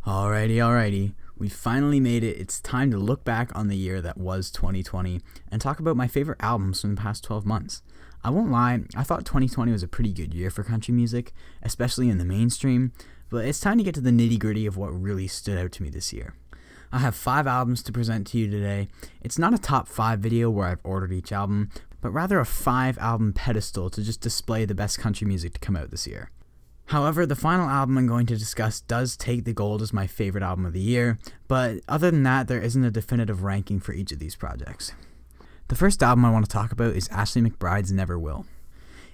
Alrighty. We finally made it. It's time to look back on the year that was 2020 and talk about my favorite albums from the past 12 months. I won't lie, I thought 2020 was a pretty good year for country music, especially in the mainstream, but it's time to get to the nitty-gritty of what really stood out to me this year. I have 5 albums to present to you today. It's not a top 5 video where I've ordered each album, but rather a 5 album pedestal to just display the best country music to come out this year. However, the final album I'm going to discuss does take the gold as my favorite album of the year, but other than that, there isn't a definitive ranking for each of these projects. The first album I want to talk about is Ashley McBryde's Never Will.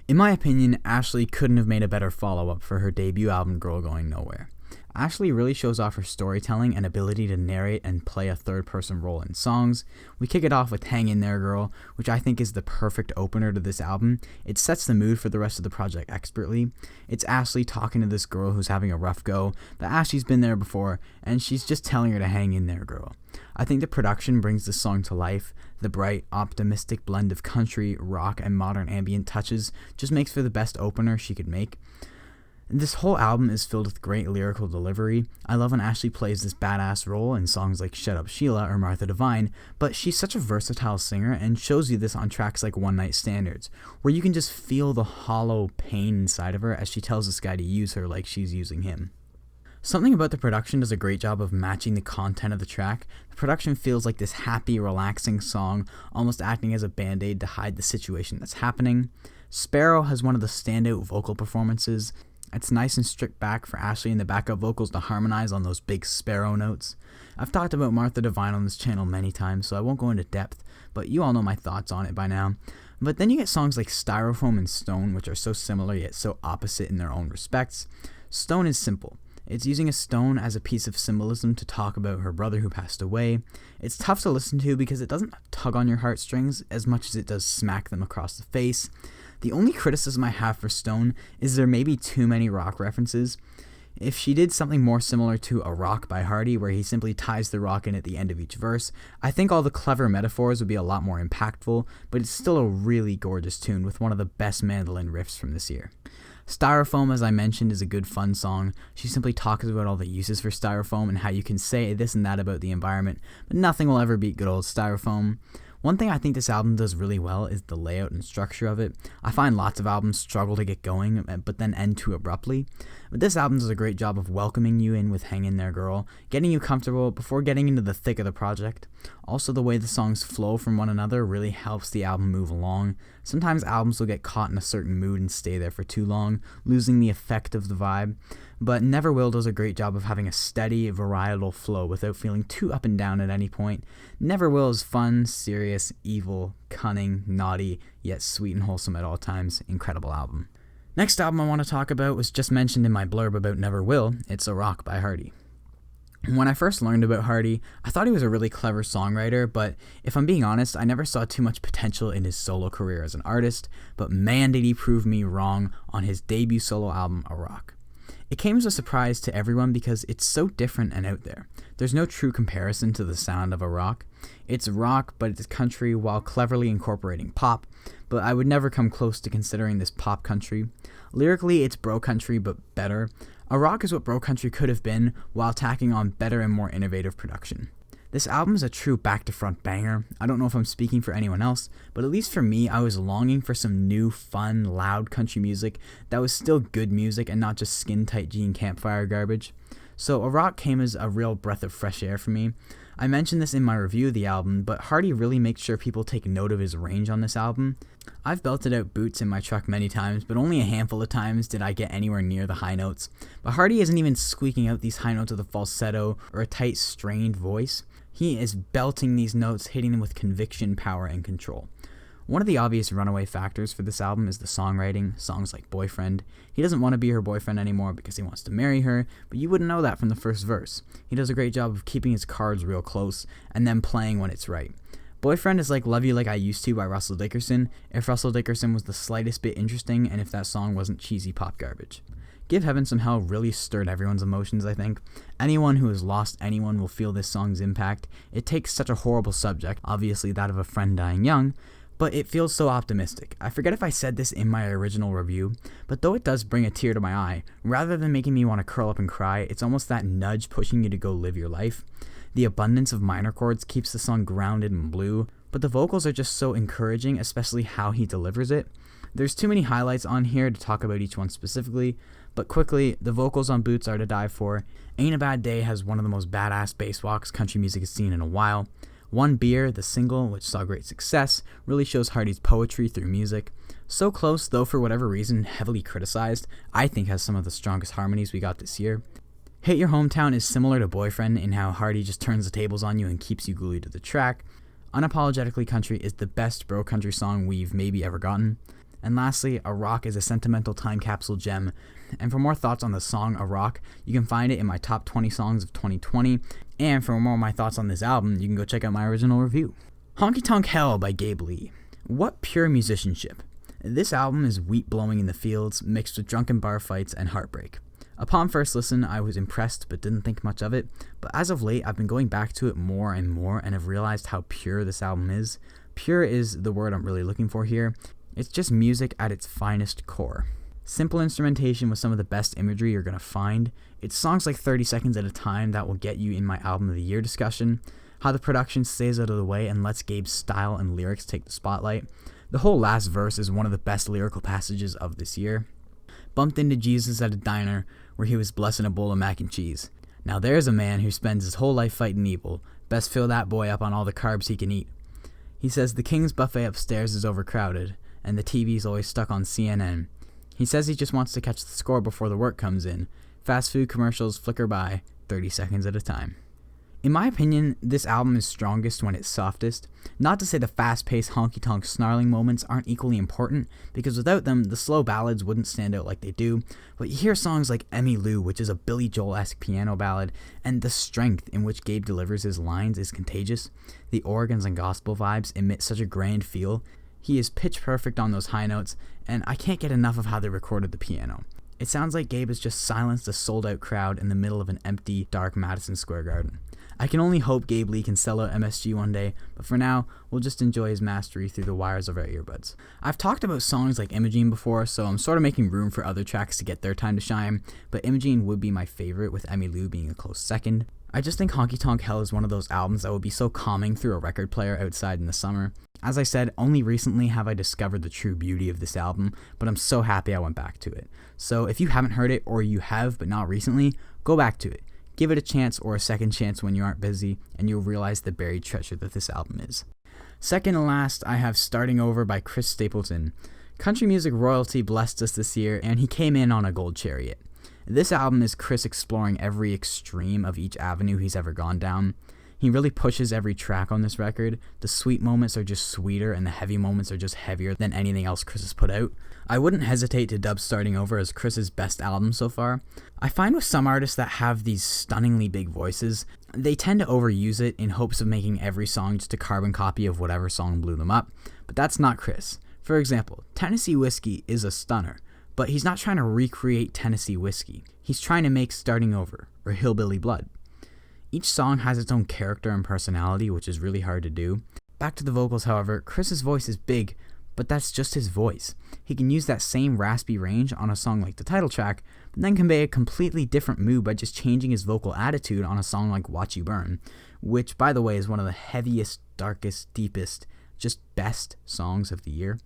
In my opinion, Ashley couldn't have made a better follow-up for her debut album Girl Going Nowhere. Ashley really shows off her storytelling and ability to narrate and play a third-person role in songs. We kick it off with Hang In There Girl, which I think is the perfect opener to this album. It sets the mood for the rest of the project expertly. It's Ashley talking to this girl who's having a rough go, but Ashley's been there before, and she's just telling her to hang in there, girl. I think the production brings the song to life. The bright, optimistic blend of country, rock, and modern ambient touches just makes for the best opener she could make. This whole album is filled with great lyrical delivery. I love when Ashley plays this badass role in songs like Shut Up Sheila or Martha Divine, but she's such a versatile singer and shows you this on tracks like One Night Standards, where you can just feel the hollow pain inside of her as she tells this guy to use her like she's using him. Something about the production does a great job of matching the content of the track. The production feels like this happy, relaxing song, almost acting as a band-aid to hide the situation that's happening. Sparrow has one of the standout vocal performances. It's nice and stripped back for Ashley and the backup vocals to harmonize on those big Sparrow notes. I've talked about Martha Divine on this channel many times, so I won't go into depth, but you all know my thoughts on it by now. But then you get songs like Styrofoam and Stone, which are so similar yet so opposite in their own respects. Stone is simple. It's using a stone as a piece of symbolism to talk about her brother who passed away. It's tough to listen to because it doesn't tug on your heartstrings as much as it does smack them across the face. The only criticism I have for Stone is there may be too many rock references. If she did something more similar to A Rock by Hardy, where he simply ties the rock in at the end of each verse, I think all the clever metaphors would be a lot more impactful, but it's still a really gorgeous tune with one of the best mandolin riffs from this year. Styrofoam, as I mentioned, is a good fun song. She simply talks about all the uses for styrofoam and how you can say this and that about the environment, but nothing will ever beat good old styrofoam. One thing I think this album does really well is the layout and structure of it. I find lots of albums struggle to get going, but then end too abruptly. But this album does a great job of welcoming you in with Hang In There Girl, getting you comfortable before getting into the thick of the project. Also, the way the songs flow from one another really helps the album move along. Sometimes albums will get caught in a certain mood and stay there for too long, losing the effect of the vibe. But Never Will does a great job of having a steady, varietal flow without feeling too up and down at any point. Never Will is fun, serious, evil, cunning, naughty, yet sweet and wholesome at all times. Incredible album. Next album I want to talk about was just mentioned in my blurb about Never Will. It's A Rock by Hardy. When I first learned about Hardy, I thought he was a really clever songwriter, but if I'm being honest, I never saw too much potential in his solo career as an artist, but man did he prove me wrong on his debut solo album, A Rock. It came as a surprise to everyone because it's so different and out there. There's no true comparison to the sound of a rock. It's rock, but it's country while cleverly incorporating pop, but I would never come close to considering this pop country. Lyrically, it's bro country, but better. A Rock is what bro country could have been while tacking on better and more innovative production. This album is a true back-to-front banger. I don't know if I'm speaking for anyone else, but at least for me, I was longing for some new, fun, loud country music that was still good music and not just skin-tight Gene Campfire garbage. So A Rock came as a real breath of fresh air for me. I mentioned this in my review of the album, but Hardy really makes sure people take note of his range on this album. I've belted out Boots in my truck many times, but only a handful of times did I get anywhere near the high notes. But Hardy isn't even squeaking out these high notes with a falsetto or a tight, strained voice. He is belting these notes, hitting them with conviction, power, and control. One of the obvious runaway factors for this album is the songwriting, songs like Boyfriend. He doesn't want to be her boyfriend anymore because he wants to marry her, but you wouldn't know that from the first verse. He does a great job of keeping his cards real close and then playing when it's right. Boyfriend is like Love You Like I Used To by Russell Dickerson, if Russell Dickerson was the slightest bit interesting and if that song wasn't cheesy pop garbage. Give Heaven Some Hell really stirred everyone's emotions, I think. Anyone who has lost anyone will feel this song's impact. It takes such a horrible subject, obviously that of a friend dying young, but it feels so optimistic. I forget if I said this in my original review, but though it does bring a tear to my eye, rather than making me want to curl up and cry, it's almost that nudge pushing you to go live your life. The abundance of minor chords keeps the song grounded and blue, but the vocals are just so encouraging, especially how he delivers it. There's too many highlights on here to talk about each one specifically, but quickly, the vocals on Boots are to die for. Ain't a Bad Day has one of the most badass bass walks country music has seen in a while. One Beer, the single, which saw great success, really shows Hardy's poetry through music. So Close, though for whatever reason heavily criticized, I think has some of the strongest harmonies we got this year. Hate Your Hometown is similar to Boyfriend in how Hardy just turns the tables on you and keeps you glued to the track. Unapologetically Country is the best bro country song we've maybe ever gotten. And lastly, A Rock is a sentimental time capsule gem. And for more thoughts on the song A Rock, you can find it in my top 20 songs of 2020. And for more of my thoughts on this album, you can go check out my original review. Honky Tonk Hell by GABE. What pure musicianship. This album is wheat blowing in the fields, mixed with drunken bar fights and heartbreak. Upon first listen, I was impressed but didn't think much of it, but as of late, I've been going back to it more and more and have realized how pure this album is. Pure is the word I'm really looking for here. It's just music at its finest core. Simple instrumentation with some of the best imagery you're going to find. It's songs like 30 Seconds at a Time that will get you in my Album of the Year discussion. How the production stays out of the way and lets Gabe's style and lyrics take the spotlight. The whole last verse is one of the best lyrical passages of this year. Bumped into Jesus at a diner where he was blessing a bowl of mac and cheese. Now there's a man who spends his whole life fighting evil. Best fill that boy up on all the carbs he can eat. He says the King's buffet upstairs is overcrowded and the TV's always stuck on CNN. He says he just wants to catch the score before the work comes in. Fast food commercials flicker by 30 seconds at a time. In my opinion, this album is strongest when it's softest. Not to say the fast-paced honky-tonk snarling moments aren't equally important, because without them, the slow ballads wouldn't stand out like they do, but you hear songs like Emmylou, which is a Billy Joel-esque piano ballad, and the strength in which Gabe delivers his lines is contagious. The organs and gospel vibes emit such a grand feel. He is pitch perfect on those high notes, and I can't get enough of how they recorded the piano. It sounds like Gabe has just silenced a sold-out crowd in the middle of an empty, dark Madison Square Garden. I can only hope Gabe Lee can sell out MSG one day, but for now, we'll just enjoy his mastery through the wires of our earbuds. I've talked about songs like Imogene before, so I'm sort of making room for other tracks to get their time to shine, but Imogene would be my favorite, with Emmylou being a close second. I just think Honky Tonk Hell is one of those albums that would be so calming through a record player outside in the summer. As I said, only recently have I discovered the true beauty of this album, but I'm so happy I went back to it. So if you haven't heard it, or you have but not recently, go back to it. Give it a chance or a second chance when you aren't busy, and you'll realize the buried treasure that this album is. Second and last, I have Starting Over by Chris Stapleton. Country music royalty blessed us this year, and he came in on a gold chariot. This album is Chris exploring every extreme of each avenue he's ever gone down. He really pushes every track on this record. The sweet moments are just sweeter, and the heavy moments are just heavier than anything else Chris has put out. I wouldn't hesitate to dub Starting Over as Chris's best album so far. I find with some artists that have these stunningly big voices, they tend to overuse it in hopes of making every song just a carbon copy of whatever song blew them up, but that's not Chris. For example, Tennessee Whiskey is a stunner, but he's not trying to recreate Tennessee Whiskey. He's trying to make Starting Over, or Hillbilly Blood. Each song has its own character and personality, which is really hard to do. Back to the vocals, however, Chris's voice is big, but that's just his voice. He can use that same raspy range on a song like the title track, but then convey a completely different mood by just changing his vocal attitude on a song like Watch You Burn, which, by the way, is one of the heaviest, darkest, deepest, just best songs of the year.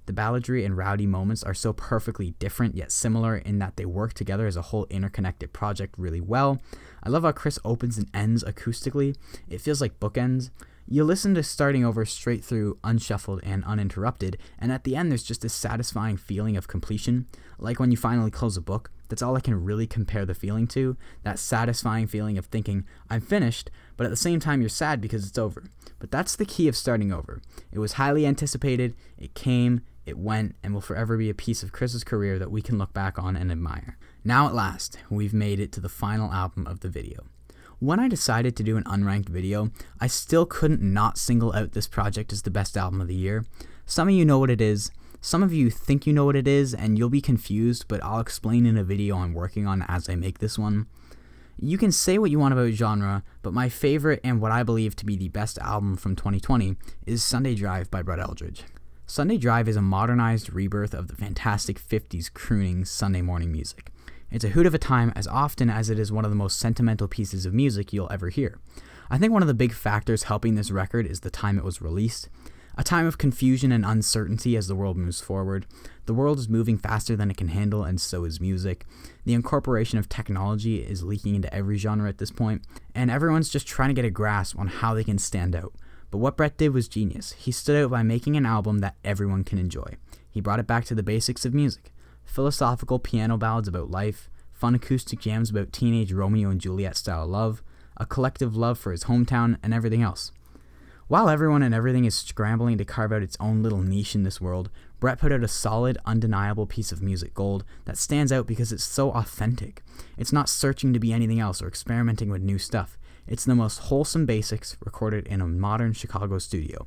The balladry and rowdy moments are so perfectly different yet similar in that they work together as a whole interconnected project really well. I love how Chris opens and ends acoustically. It feels like bookends. You listen to Starting Over straight through, unshuffled and uninterrupted, and at the end there's just this satisfying feeling of completion. Like when you finally close a book, that's all I can really compare the feeling to. That satisfying feeling of thinking, I'm finished, but at the same time you're sad because it's over. But that's the key of Starting Over. It was highly anticipated, it came, it went, and will forever be a piece of Chris's career that we can look back on and admire. Now at last, we've made it to the final album of the video. When I decided to do an unranked video, I still couldn't not single out this project as the best album of the year. Some of you know what it is, some of you think you know what it is, and you'll be confused, but I'll explain in a video I'm working on as I make this one. You can say what you want about genre, but my favorite and what I believe to be the best album from 2020 is Sunday Drive by Brett Eldredge. Sunday Drive is a modernized rebirth of the fantastic 50s crooning Sunday morning music. It's a hoot of a time as often as it is one of the most sentimental pieces of music you'll ever hear. I think one of the big factors helping this record is the time it was released. A time of confusion and uncertainty as the world moves forward. The world is moving faster than it can handle, and so is music. The incorporation of technology is leaking into every genre at this point, and everyone's just trying to get a grasp on how they can stand out. But what Brett did was genius. He stood out by making an album that everyone can enjoy. He brought it back to the basics of music. Philosophical piano ballads about life, fun acoustic jams about teenage Romeo and Juliet style love, a collective love for his hometown, and everything else. While everyone and everything is scrambling to carve out its own little niche in this world, Brett put out a solid, undeniable piece of music gold that stands out because it's so authentic. It's not searching to be anything else or experimenting with new stuff. It's the most wholesome basics recorded in a modern Chicago studio.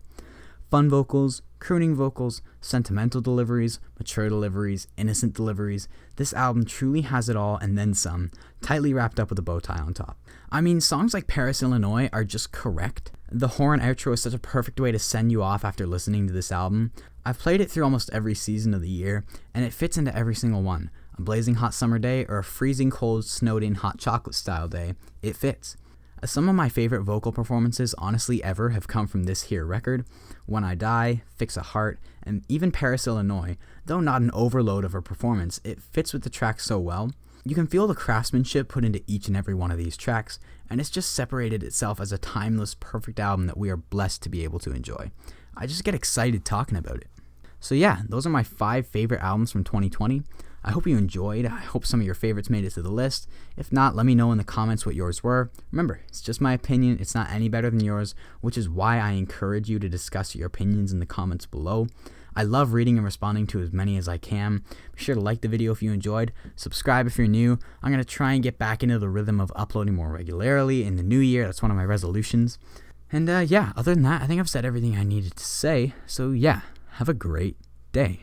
Fun vocals, crooning vocals, sentimental deliveries, mature deliveries, innocent deliveries. This album truly has it all and then some, tightly wrapped up with a bow tie on top. I mean, songs like Paris, Illinois are just correct. The horn outro is such a perfect way to send you off after listening to this album. I've played it through almost every season of the year, and it fits into every single one. A blazing hot summer day or a freezing cold, snowed-in hot chocolate style day, it fits. Some of my favorite vocal performances honestly ever have come from this here record. When I Die, Fix a Heart, and even Paris, Illinois. Though not an overload of a performance, it fits with the track so well. You can feel the craftsmanship put into each and every one of these tracks, and it's just separated itself as a timeless, perfect album that we are blessed to be able to enjoy. I just get excited talking about it. So yeah, those are my 5 favorite albums from 2020. I hope you enjoyed. I hope some of your favorites made it to the list. If not, let me know in the comments what yours were. Remember, it's just my opinion. It's not any better than yours, which is why I encourage you to discuss your opinions in the comments below. I love reading and responding to as many as I can. Be sure to like the video if you enjoyed. Subscribe if you're new. I'm going to try and get back into the rhythm of uploading more regularly in the new year. That's one of my resolutions. And yeah, other than that, I think I've said everything I needed to say. So yeah, have a great day.